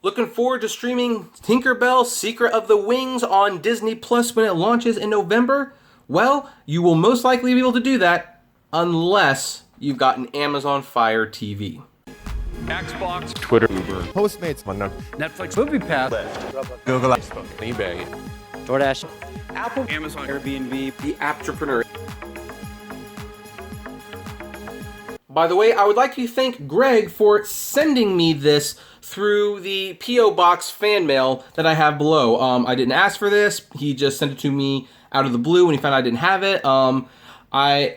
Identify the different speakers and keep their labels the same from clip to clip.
Speaker 1: Looking forward to streaming Tinkerbell Secret of the Wings on Disney Plus when it launches in November? Well, you will most likely be able to do that unless you've got an Amazon Fire TV.
Speaker 2: Xbox, Twitter, Uber,
Speaker 3: Postmates,
Speaker 2: Netflix, Movie Pass,
Speaker 3: Google,
Speaker 2: Facebook, eBay,
Speaker 4: DoorDash,
Speaker 2: Apple, Amazon, Airbnb,
Speaker 1: The Apptrepreneur. By the way, I would like to thank Greg for sending me this through the P.O. Box fan mail that I have below. I didn't ask for this. He just sent it to me out of the blue when he found out I didn't have it.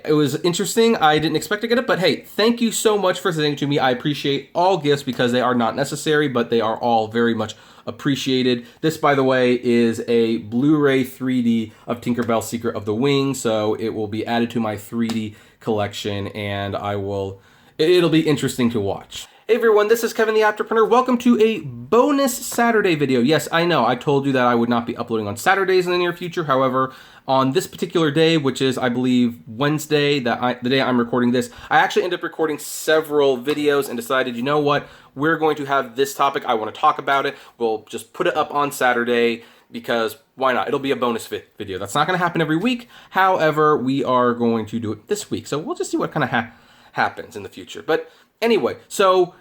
Speaker 1: It was interesting. I didn't expect to get it, but hey, thank you so much for sending it to me. I appreciate all gifts because they are not necessary, but they are all very much appreciated. This, by the way, is a Blu-ray 3D of Tinkerbell Secret of the Wings, so it will be added to my 3D collection, and it'll be interesting to watch. Hey everyone, this is Kevin the Apptrepreneur. Welcome to a bonus Saturday video. Yes, I know, I told you that I would not be uploading on Saturdays in the near future. However, on this particular day, which is, I believe, Wednesday, the day I'm recording this, I actually ended up recording several videos and decided, you know what, we're going to have this topic. I want to talk about it. We'll just put it up on Saturday because why not? It'll be a bonus video. That's not going to happen every week. However, we are going to do it this week. So we'll just see what kind of happens in the future. But anyway, so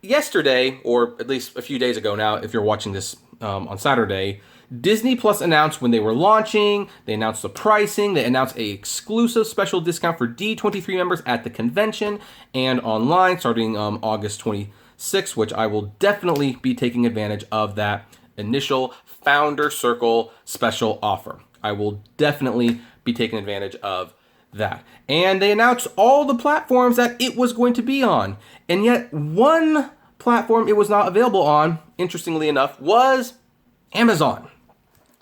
Speaker 1: yesterday, or at least a few days ago now, if you're watching this on Saturday, Disney Plus announced when they were launching, they announced the pricing, they announced a exclusive special discount for D23 members at the convention and online starting August 26th, which I will definitely be taking advantage of that initial Founder Circle special offer. I will definitely be taking advantage of that. And they announced all the platforms that it was going to be on. And yet one platform it was not available on, interestingly enough, was Amazon.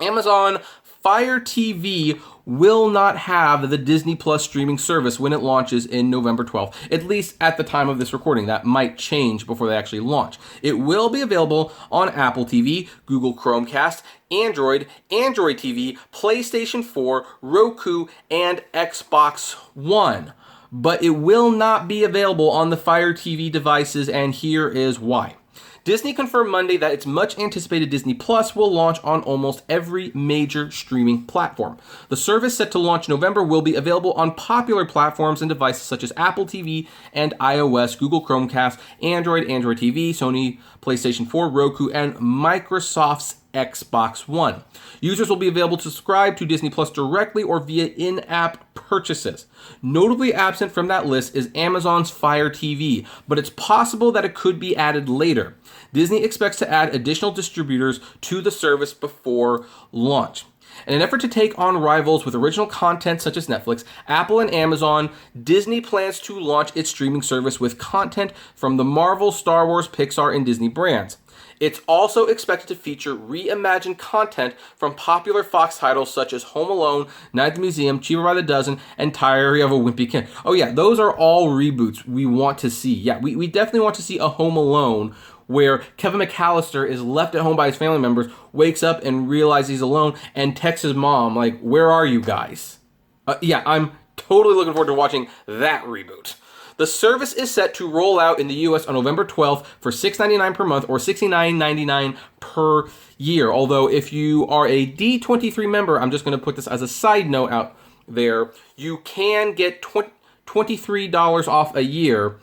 Speaker 1: Amazon Fire TV will not have the Disney Plus streaming service when it launches in November 12th, at least at the time of this recording. That might change before they actually launch. It will be available on Apple TV, Google Chromecast, Android TV, PlayStation 4, Roku, and Xbox One. But it will not be available on the Fire TV devices, and here is why. Disney confirmed Monday that its much anticipated Disney Plus will launch on almost every major streaming platform. The service, set to launch in November, will be available on popular platforms and devices such as Apple TV and iOS, Google Chromecast, Android TV, Sony PlayStation 4, Roku, and Microsoft's Xbox One. Users will be able to subscribe to Disney Plus directly or via in-app purchases. Notably absent from that list is Amazon's Fire TV, but it's possible that it could be added later. Disney expects to add additional distributors to the service before launch. In an effort to take on rivals with original content such as Netflix, Apple, and Amazon, Disney plans to launch its streaming service with content from the Marvel, Star Wars, Pixar, and Disney brands. It's also expected to feature reimagined content from popular Fox titles such as Home Alone, Night at the Museum, Cheaper by the Dozen, and Diary of a Wimpy Kid. Oh yeah, those are all reboots we want to see. Yeah, we definitely want to see a Home Alone where Kevin McAllister is left at home by his family members, wakes up and realizes he's alone, and texts his mom, like, where are you guys? Yeah, I'm totally looking forward to watching that reboot. The service is set to roll out in the US on November 12th for $6.99 per month or $69.99 per year. Although if you are a D23 member, I'm just going to put this as a side note out there, you can get $23 off a year,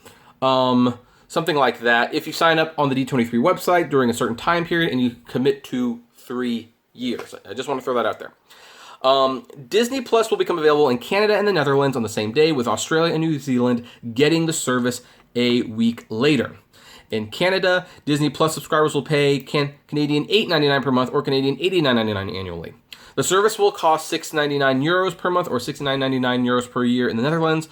Speaker 1: something like that, if you sign up on the D23 website during a certain time period and you commit to 3 years. I just want to throw that out there. Disney Plus will become available in Canada and the Netherlands on the same day, with Australia and New Zealand getting the service a week later. In Canada, Disney Plus subscribers will pay Canadian $8.99 per month or Canadian $89.99 annually. The service will cost €6.99 per month or €69.99 per year in the Netherlands.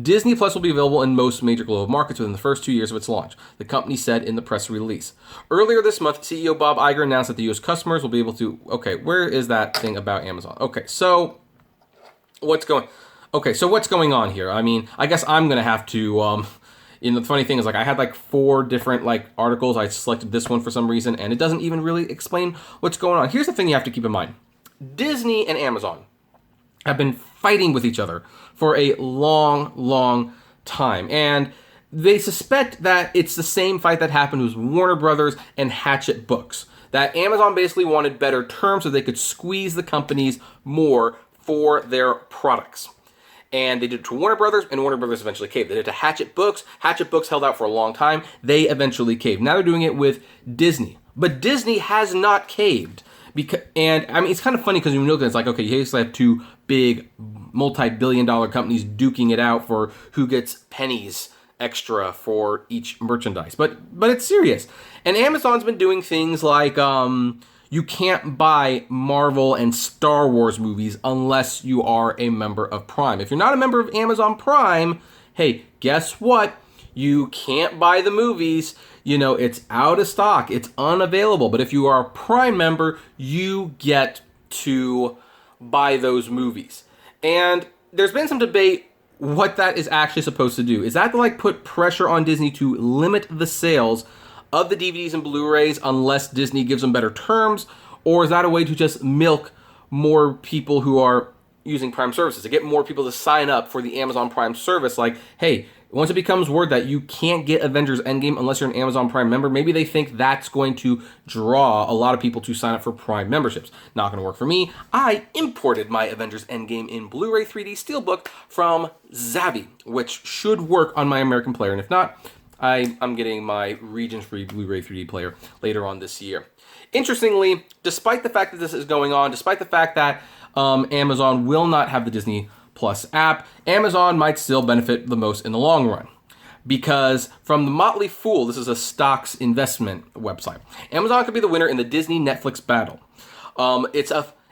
Speaker 1: Disney Plus will be available in most major global markets within the first 2 years of its launch, the company said in the press release. Earlier this month, CEO Bob Iger announced that the U.S. customers will be able to... Okay, where is that thing about Amazon? Okay, so what's going on here? I mean, I guess I'm going to have to... the funny thing is, I had 4 different articles. I selected this one for some reason, and it doesn't even really explain what's going on. Here's the thing you have to keep in mind. Disney and Amazon have been fighting with each other for a long, long time. And They suspect that it's the same fight that happened with Warner Brothers and Hachette Books. That Amazon basically wanted better terms so they could squeeze the companies more for their products. And they did it to Warner Brothers, and Warner Brothers eventually caved. They did it to Hachette Books. Hachette Books held out for a long time. They eventually caved. Now they're doing it with Disney. But Disney has not caved. And I mean, it's kind of funny because when you look at it, it's like, okay, you basically have two big multi-billion-dollar companies duking it out for who gets pennies extra for each merchandise. But it's serious. And Amazon's been doing things like you can't buy Marvel and Star Wars movies unless you are a member of Prime. If you're not a member of Amazon Prime, hey, guess what? You can't buy the movies. You know, it's out of stock. It's unavailable. But if you are a Prime member, you get to buy those movies. And there's been some debate what that is actually supposed to do. Is that to like put pressure on Disney to limit the sales of the DVDs and Blu-rays unless Disney gives them better terms? Or is that a way to just milk more people who are using Prime services, to get more people to sign up for the Amazon Prime service? Like, hey, once it becomes word that you can't get Avengers Endgame unless you're an Amazon Prime member, maybe they think that's going to draw a lot of people to sign up for Prime memberships. Not going to work for me. I imported my Avengers Endgame in Blu-ray 3D Steelbook from Zavvi, which should work on my American player. And if not, I'm getting my region-free Blu-ray 3D player later on this year. Interestingly, despite the fact that this is going on, despite the fact that Amazon will not have the Disney Plus app, Amazon might still benefit the most in the long run. Because from the Motley Fool, this is a stocks investment website, Amazon could be the winner in the Disney-Netflix battle.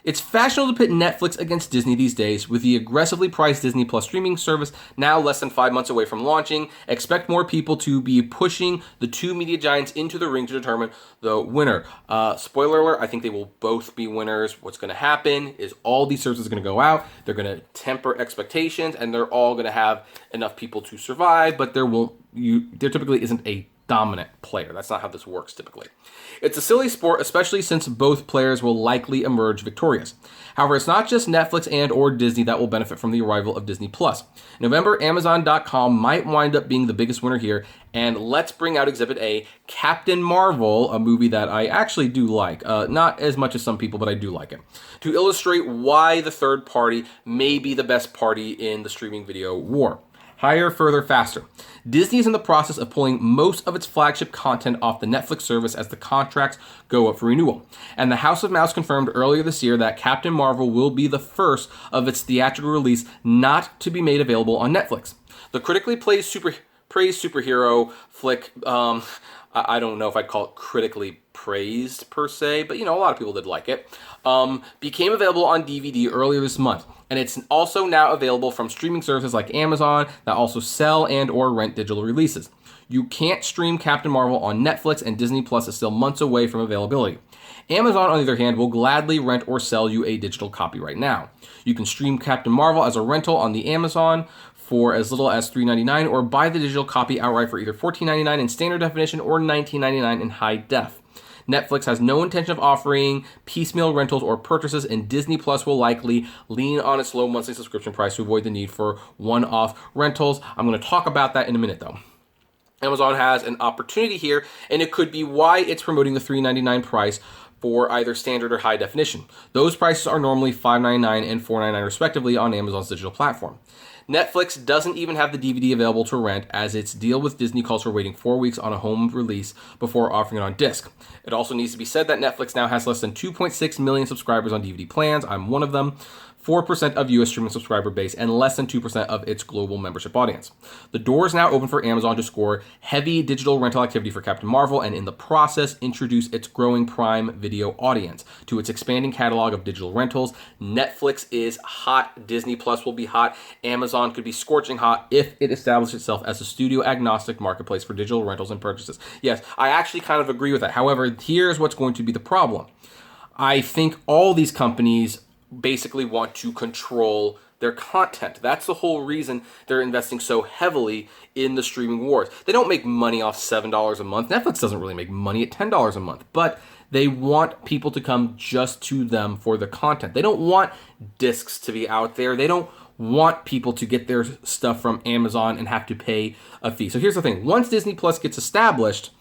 Speaker 1: It's fashionable to pit Netflix against Disney these days, with the aggressively priced Disney Plus streaming service now less than 5 months away from launching. Expect more people to be pushing the two media giants into the ring to determine the winner. Spoiler alert, I think they will both be winners. What's going to happen is all these services are going to go out. They're going to temper expectations, and they're all going to have enough people to survive, but there typically isn't a dominant player. That's not how this works typically. It's a silly sport, especially since both players will likely emerge victorious. However, it's not just Netflix and or Disney that will benefit from the arrival of Disney Plus. In November, Amazon.com might wind up being the biggest winner here, and let's bring out Exhibit A, Captain Marvel, a movie that I actually do like. Not as much as some people, but I do like it. To illustrate why the third party may be the best party in the streaming video war. Higher, further, faster. Disney is in the process of pulling most of its flagship content off the Netflix service as the contracts go up for renewal. And the House of Mouse confirmed earlier this year that Captain Marvel will be the first of its theatrical release not to be made available on Netflix. The critically praised superhero flick, I don't know if I'd call it critically praised per se, but a lot of people did like it, became available on DVD earlier this month. And it's also now available from streaming services like Amazon that also sell and or rent digital releases. You can't stream Captain Marvel on Netflix, and Disney Plus is still months away from availability. Amazon, on the other hand, will gladly rent or sell you a digital copy right now. You can stream Captain Marvel as a rental on the Amazon for as little as $3.99, or buy the digital copy outright for either $14.99 in standard definition or $19.99 in high def. Netflix has no intention of offering piecemeal rentals or purchases, and Disney Plus will likely lean on its low monthly subscription price to avoid the need for one-off rentals. I'm going to talk about that in a minute, though. Amazon has an opportunity here, and it could be why it's promoting the $3.99 price for either standard or high definition. Those prices are normally $5.99 and $4.99 respectively on Amazon's digital platform. Netflix doesn't even have the DVD available to rent, as its deal with Disney calls for waiting 4 weeks on a home release before offering it on disc. It also needs to be said that Netflix now has less than 2.6 million subscribers on DVD plans. I'm one of them. 4% of US streaming subscriber base, and less than 2% of its global membership audience. The door is now open for Amazon to score heavy digital rental activity for Captain Marvel, and in the process introduce its growing Prime Video audience to its expanding catalog of digital rentals. Netflix is hot. Disney Plus will be hot. Amazon could be scorching hot if it establishes itself as a studio-agnostic marketplace for digital rentals and purchases. Yes, I actually kind of agree with that. However, here's what's going to be the problem. I think all these companies basically want to control their content. That's the whole reason they're investing so heavily in the streaming wars. They don't make money off $7 a month. Netflix doesn't really make money at $10 a month, but they want people to come just to them for the content. They don't want discs to be out there. They don't want people to get their stuff from Amazon and have to pay a fee. So here's the thing. Once Disney Plus gets established,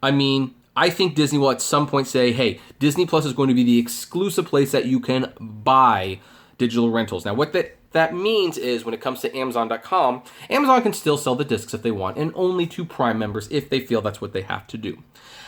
Speaker 1: I mean, I think Disney will at some point say, hey, Disney Plus is going to be the exclusive place that you can buy digital rentals. Now, what that means is when it comes to Amazon.com, Amazon can still sell the discs if they want, and only to Prime members if they feel that's what they have to do.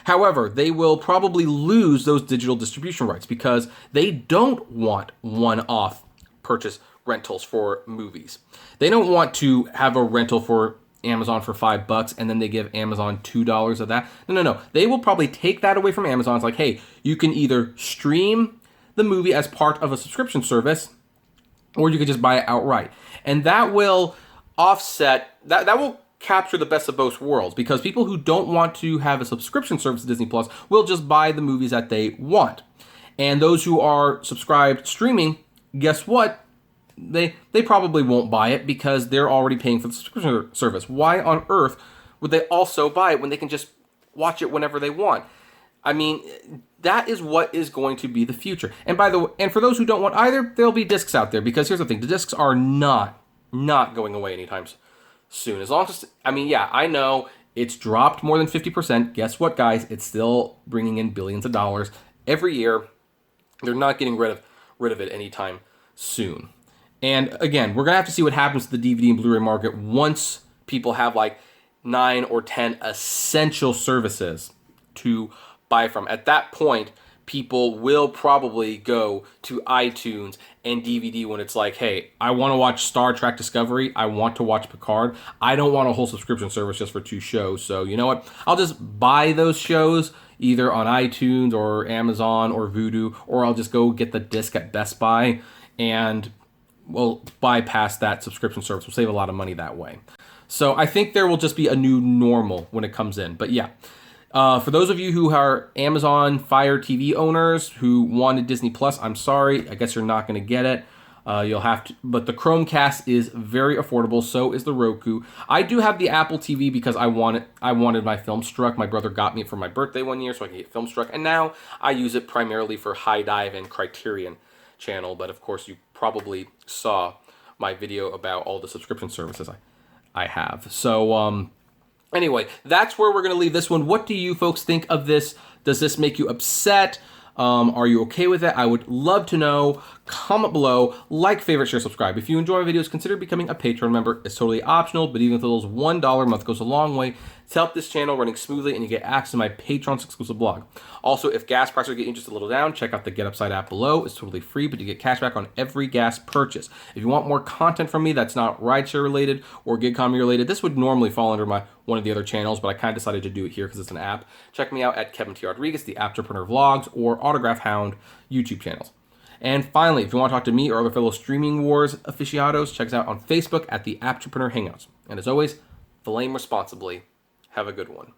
Speaker 1: However, they will probably lose those digital distribution rights because they don't want one-off purchase rentals for movies. They don't want to have a rental for Amazon for $5 and then they give Amazon $2 of that. No. They will probably take that away from Amazon. It's like, hey, you can either stream the movie as part of a subscription service or you could just buy it outright. And that will offset, that will capture the best of both worlds because people who don't want to have a subscription service to Disney Plus will just buy the movies that they want. And those who are subscribed streaming, guess what? They probably won't buy it because they're already paying for the subscription service. Why on earth would they also buy it when they can just watch it whenever they want? I mean, that is what is going to be the future. And by the way, and for those who don't want either, there'll be discs out there because here's the thing: the discs are not going away anytime soon. As long as, I mean, yeah, I know it's dropped more than 50%. Guess what, guys? It's still bringing in billions of dollars every year. They're not getting rid of it anytime soon. And again, we're going to have to see what happens to the DVD and Blu-ray market once people have like 9 or 10 essential services to buy from. At that point, people will probably go to iTunes and DVD when it's like, hey, I want to watch Star Trek Discovery. I want to watch Picard. I don't want a whole subscription service just for 2 shows. So you know what? I'll just buy those shows either on iTunes or Amazon or Vudu, or I'll just go get the disc at Best Buy and we'll bypass that subscription service. We'll save a lot of money that way. So I think there will just be a new normal when it comes in. But yeah, for those of you who are Amazon Fire TV owners who wanted Disney Plus, I'm sorry. I guess you're not going to get it. You'll have to, but the Chromecast is very affordable. So is the Roku. I do have the Apple TV because I wanted my Filmstruck. My brother got me it for my birthday one year so I could get Filmstruck. And now I use it primarily for High Dive and Criterion channel. But of course, you probably saw my video about all the subscription services I have. So anyway, that's where we're going to leave this one. What do you folks think of this? Does this make you upset? Are you okay with it? I would love to know. Comment below, like, favorite, share, subscribe. If you enjoy my videos, consider becoming a Patreon member. It's totally optional, but even if those $1 a month goes a long way to help this channel running smoothly and you get access to my Patreon's exclusive blog. Also, if gas prices are getting just a little down, check out the Get Upside app below. It's totally free, but you get cash back on every gas purchase. If you want more content from me that's not rideshare related or gig economy related, this would normally fall under one of the other channels, but I kind of decided to do it here because it's an app. Check me out at Kevin T. Rodriguez, the Apptrepreneur Vlogs, or Autograph Hound YouTube channels. And finally, if you want to talk to me or other fellow Streaming Wars aficionados, check us out on Facebook at the Apptrepreneur Hangouts. And as always, flame responsibly. Have a good one.